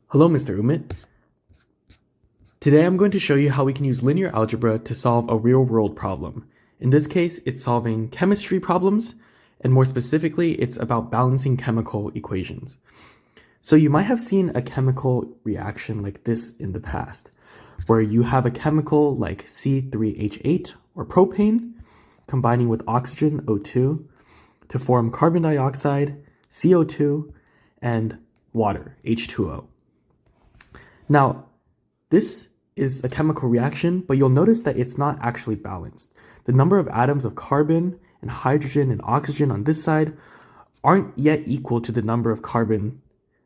Hello, Mr. Umit. Today I'm going to show you how we can use linear algebra to solve a real-world problem. In this case, it's solving chemistry problems, and more specifically, it's about balancing chemical equations. So you might have seen a chemical reaction like this in the past, where you have a chemical like C3H8 or propane combining with oxygen, O2, to form carbon dioxide, CO2, and water, H2O. Now, this is a chemical reaction, but you'll notice that it's not actually balanced. The number of atoms of carbon and hydrogen and oxygen on this side aren't yet equal to the number of carbon,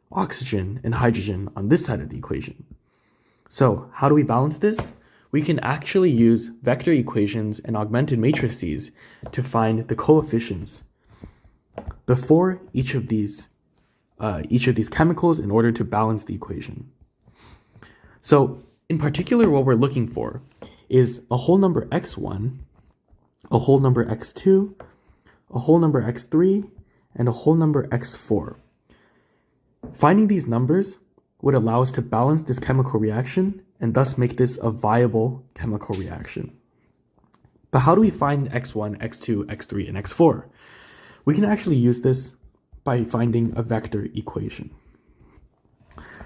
oxygen, and hydrogen on this side of the equation. So how do we balance this? We can actually use vector equations and augmented matrices to find the coefficients before each of these chemicals in order to balance the equation. So in particular, what we're looking for is a whole number x1, a whole number x2, a whole number x3, and a whole number x4. Finding these numbers would allow us to balance this chemical reaction and thus make this a viable chemical reaction. But how do we find x1, x2, x3, and x4? We can actually use this by finding a vector equation.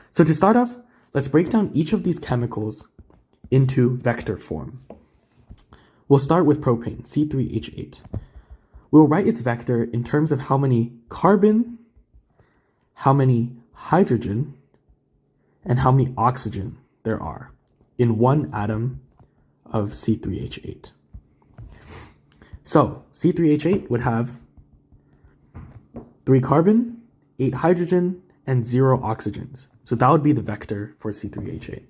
So to start off, let's break down each of these chemicals into vector form. We'll start with propane, C3H8. We'll write its vector in terms of how many carbon, how many hydrogen, and how many oxygen there are in one atom of C3H8. So C3H8 would have 3 carbon, 8 hydrogen, and 0 oxygens. So that would be the vector for C3H8.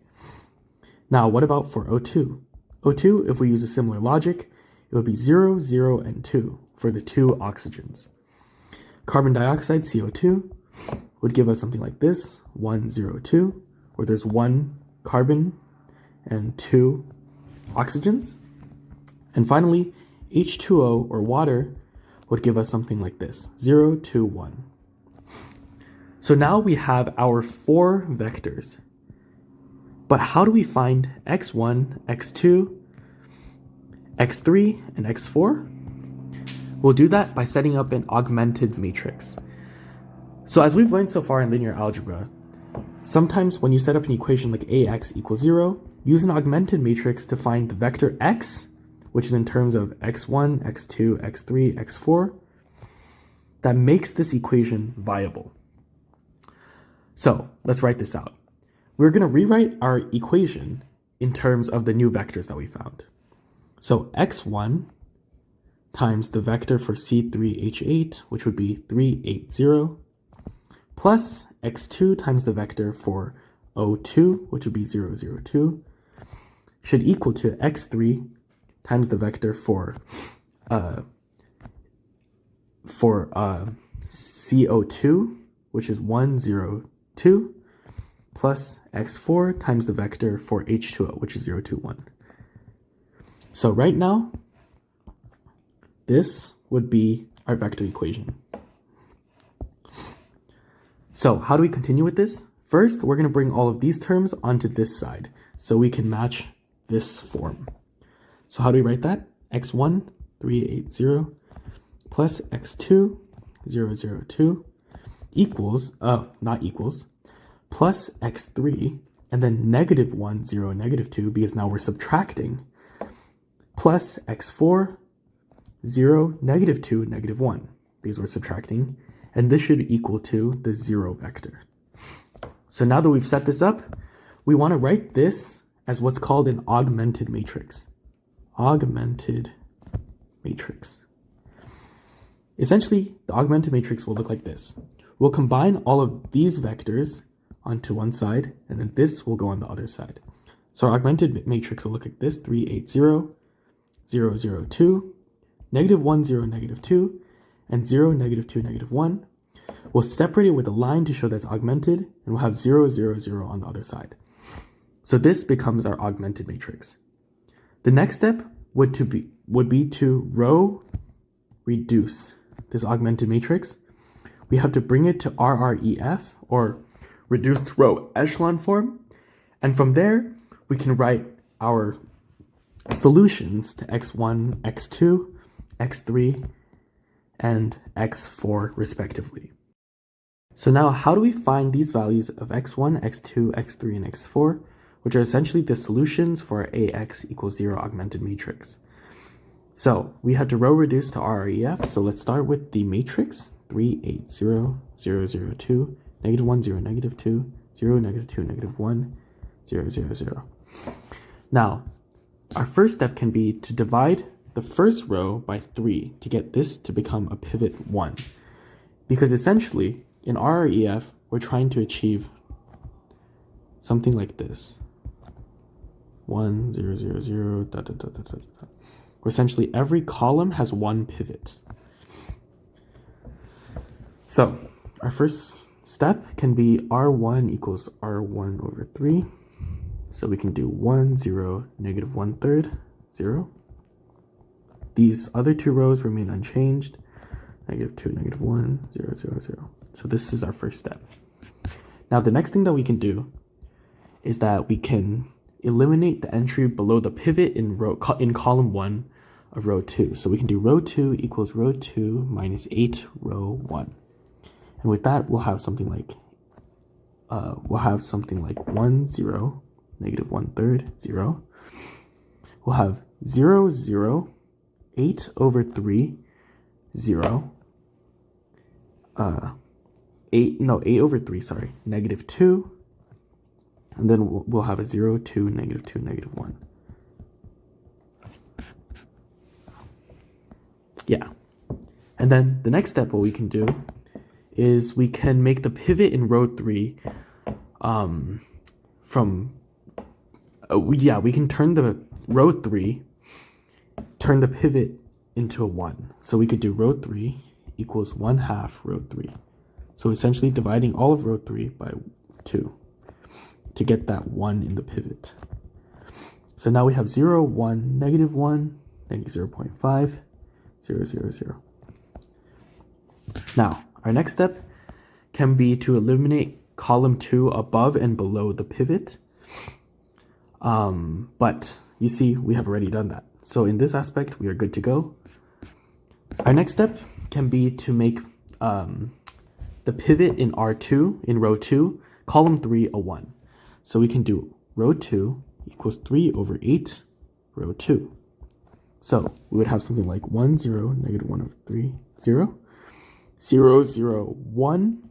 Now, what about for O2? O2, if we use a similar logic, it would be 0, 0, and 2 for the 2 oxygens. Carbon dioxide, CO2, would give us something like this, 1, 0, 2, where there's 1 carbon and 2 oxygens. And finally, H2O, or water, would give us something like this, 0, 2, 1. So now we have our 4 vectors. But how do we find x1, x2, x3, and x4? We'll do that by setting up an augmented matrix. So as we've learned so far in linear algebra, sometimes when you set up an equation like ax equals 0, use an augmented matrix to find the vector x, which is in terms of x1, x2, x3, x4, that makes this equation viable. So let's write this out. We're going to rewrite our equation in terms of the new vectors that we found. So x1 times the vector for C3H8, which would be 3, 8, 0, plus x2 times the vector for O2, which would be 0, 0, 2, should equal to x3 times the vector for CO2, which is 1, 0, 2, plus x4 times the vector for H2O, which is 0, 2, 1. So right now, this would be our vector equation. So how do we continue with this? First, we're going to bring all of these terms onto this side so we can match this form. So how do we write that? x1, 3, 8, 0, plus x2, 0, 0, 2, equals, plus x3, and then negative 1, 0, negative 2, because now we're subtracting, plus x4, 0, negative 2, negative 1, because we're subtracting, and this should equal to the 0 vector. So now that we've set this up, we want to write this as what's called an augmented matrix. Augmented matrix. Essentially, the augmented matrix will look like this. We'll combine all of these vectors onto one side, and then this will go on the other side. So our augmented matrix will look like this, 3, 8, 0, 0, 0, 2, negative 1, 0, negative 2, and 0, negative 2, negative 1. We'll separate it with a line to show that's augmented, and we'll have 0, 0, 0 on the other side. So this becomes our augmented matrix. The next step would be to row reduce this augmented matrix. We have to bring it to RREF, or reduced row echelon form. And from there, we can write our solutions to x1, x2, x3, and x4 respectively. So now how do we find these values of x1, x2, x3, and x4, which are essentially the solutions for our Ax equals 0 augmented matrix? So we had to row reduce to RREF, so let's start with the matrix 3, 8, 0, 0, 0, 2, negative 1, 0, negative 2, 0, negative 2, negative 1, 0, 0, 0. Now, our first step can be to divide the first row by 3 to get this to become a pivot 1. Because essentially, in RREF, we're trying to achieve something like this. 1, 0, 0, 0, dot, dot, dot, dot, dot, dot. Where essentially every column has one pivot. So, our first step can be R1 equals R1 over 3. So we can do 1, 0, negative 1/3, 0. These other two rows remain unchanged. Negative 2, negative 1, 0, 0, 0. So this is our first step. Now the next thing that we can do is that we can eliminate the entry below the pivot in column 1 of row 2. So we can do row 2 equals row 2 minus 8 row 1. And with that, we'll have something like 1, 0, negative 1/3, 0. We'll have 0, 0, 8 over 3, 0. 8 over 3, sorry, negative 2. And then we'll have a 0, 2, negative 2, negative 1. Yeah. And then the next step, what we can do is we can make the pivot in row 3 we can turn the row 3, turn the pivot into a 1. So we could do row 3 equals 1/2 row 3. So essentially dividing all of row 3 by 2 to get that 1 in the pivot. So now we have 0, 1, negative 1, negative 0.5, 0, 0, 0. Now, our next step can be to eliminate column 2 above and below the pivot. But you see, we have already done that. So in this aspect, we are good to go. Our next step can be to make the pivot in R2, in row 2, column 3 a 1. So we can do row 2 equals 3 over 8, row 2. So we would have something like 1, 0, negative 1 over 3, 0. 0, 0, 1,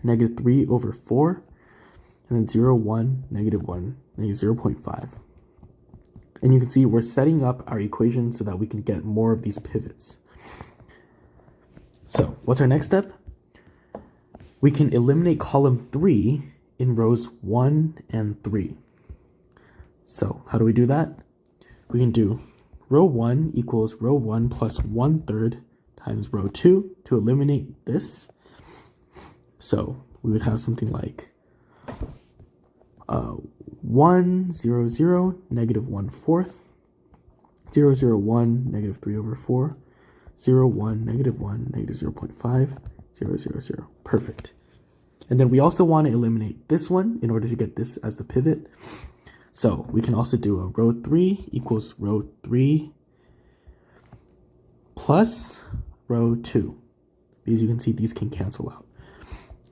negative 3 over 4, and then 0, 1, negative 1, negative 0.5. And you can see we're setting up our equation so that we can get more of these pivots. So what's our next step? We can eliminate column 3 in rows 1 and 3. So how do we do that? We can do row 1 equals row 1 plus 1/3 times row 2 to eliminate this. So we would have something like 1, 0, 0, negative 1/4, 0, 0, 1, negative 3 over 4, 0, 1, negative 1, negative 0.5, 0, 0, 0. Perfect. And then we also want to eliminate this one in order to get this as the pivot. So we can also do a row 3 equals row 3 plus row 2. Because you can see these can cancel out.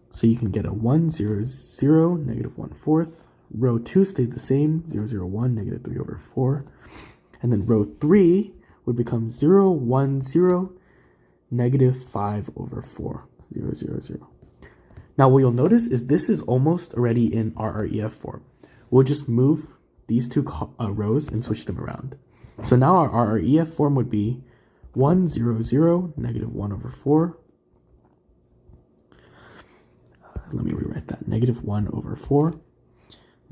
So you can get a 1, 0, 0, negative 1/4. Row 2 stays the same, 0, 0, 1, negative 3 over 4. And then row 3 would become 0, 1, 0, negative 5 over 4, 0, 0, 0. Now what you'll notice is this is almost already in RREF form. We'll just move these two rows and switch them around. So now our RREF form would be 1, 0, 0, negative 1 over 4. Let me rewrite that. Negative 1 over 4.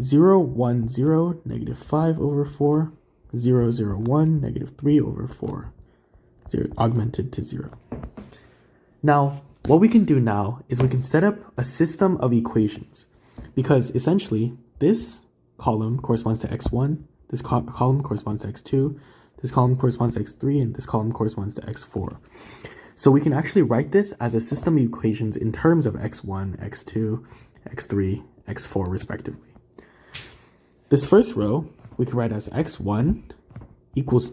0, 1, 0, negative 5 over 4. 0, 0, 1, negative 3 over 4. 0, augmented to 0. Now, what we can do now is we can set up a system of equations. Because essentially, this column corresponds to x1, this column corresponds to x2, this column corresponds to x3, and this column corresponds to x4. So we can actually write this as a system of equations in terms of x1, x2, x3, x4 respectively. This first row we can write as x1 equals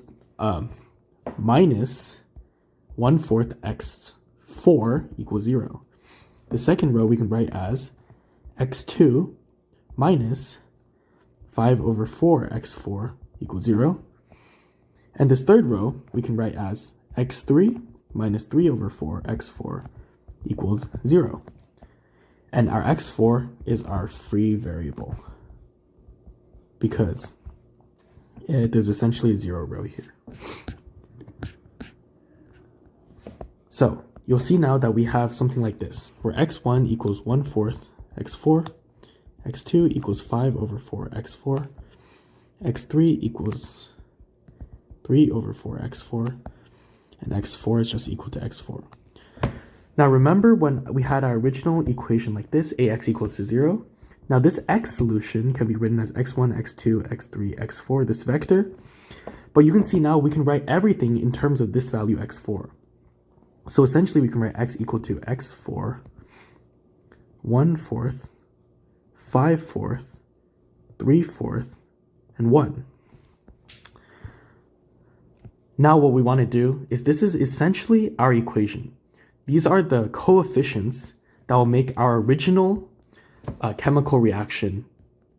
minus 1/4 x4 equals 0. The second row we can write as x2 minus 5/4 x4 equals 0. And this third row we can write as x3 minus 3/4 x4 equals 0. And our x4 is our free variable because there's essentially a 0 row here. So you'll see now that we have something like this, where x1 equals 1/4 x4, x2 equals 5/4 x4, x3 equals 3/4 x4, and x4 is just equal to x4. Now remember when we had our original equation like this, ax equals to 0. Now this x solution can be written as x1, x2, x3, x4, this vector. But you can see now we can write everything in terms of this value x4. So essentially we can write x equal to x4, 1/4, 5/4, 3/4, and 1. Now what we want to do is this is essentially our equation. These are the coefficients that will make our original chemical reaction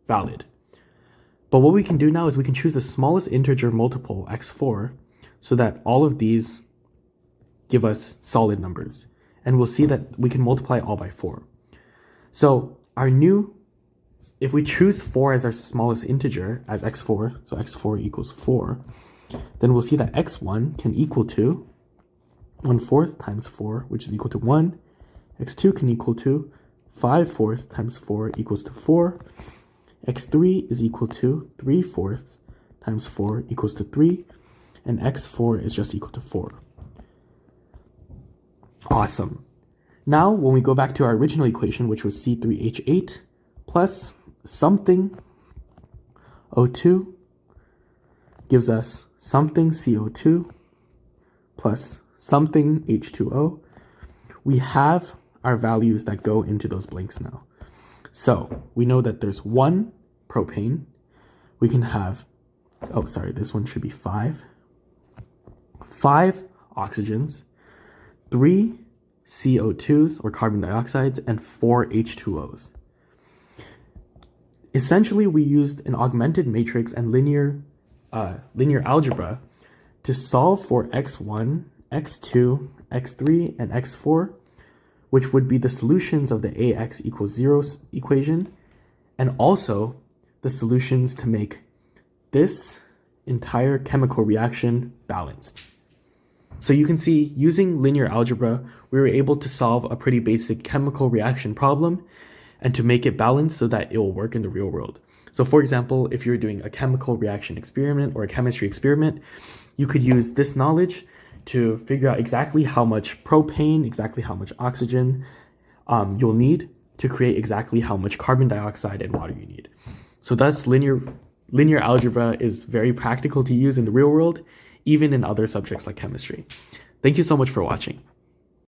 valid. But what we can do now is we can choose the smallest integer multiple, x4, so that all of these give us solid numbers. And we'll see that we can multiply all by 4. So if we choose 4 as our smallest integer, as x4, so x4 equals 4, then we'll see that x1 can equal to 1/4 times 4, which is equal to 1. x2 can equal to 5/4 times 4 equals to 4. x3 is equal to 3/4 times 4 equals to 3. And x4 is just equal to 4. Awesome. Now, when we go back to our original equation, which was C3H8 plus something O2 gives us something CO2 plus something H2O, we have our values that go into those blanks now. So we know that there's 1 propane. We can have, this one should be 5. 5 oxygens, 3 CO2s or carbon dioxides, and 4 H2Os. Essentially, we used an augmented matrix and linear algebra to solve for x1, x2, x3, and x4, which would be the solutions of the ax equals 0 equation, and also the solutions to make this entire chemical reaction balanced. So you can see, using linear algebra, we were able to solve a pretty basic chemical reaction problem and to make it balanced so that it will work in the real world. So for example, if you're doing a chemical reaction experiment or a chemistry experiment, you could use this knowledge to figure out exactly how much propane, exactly how much oxygen you'll need to create exactly how much carbon dioxide and water you need. So thus, linear algebra is very practical to use in the real world, even in other subjects like chemistry. Thank you so much for watching.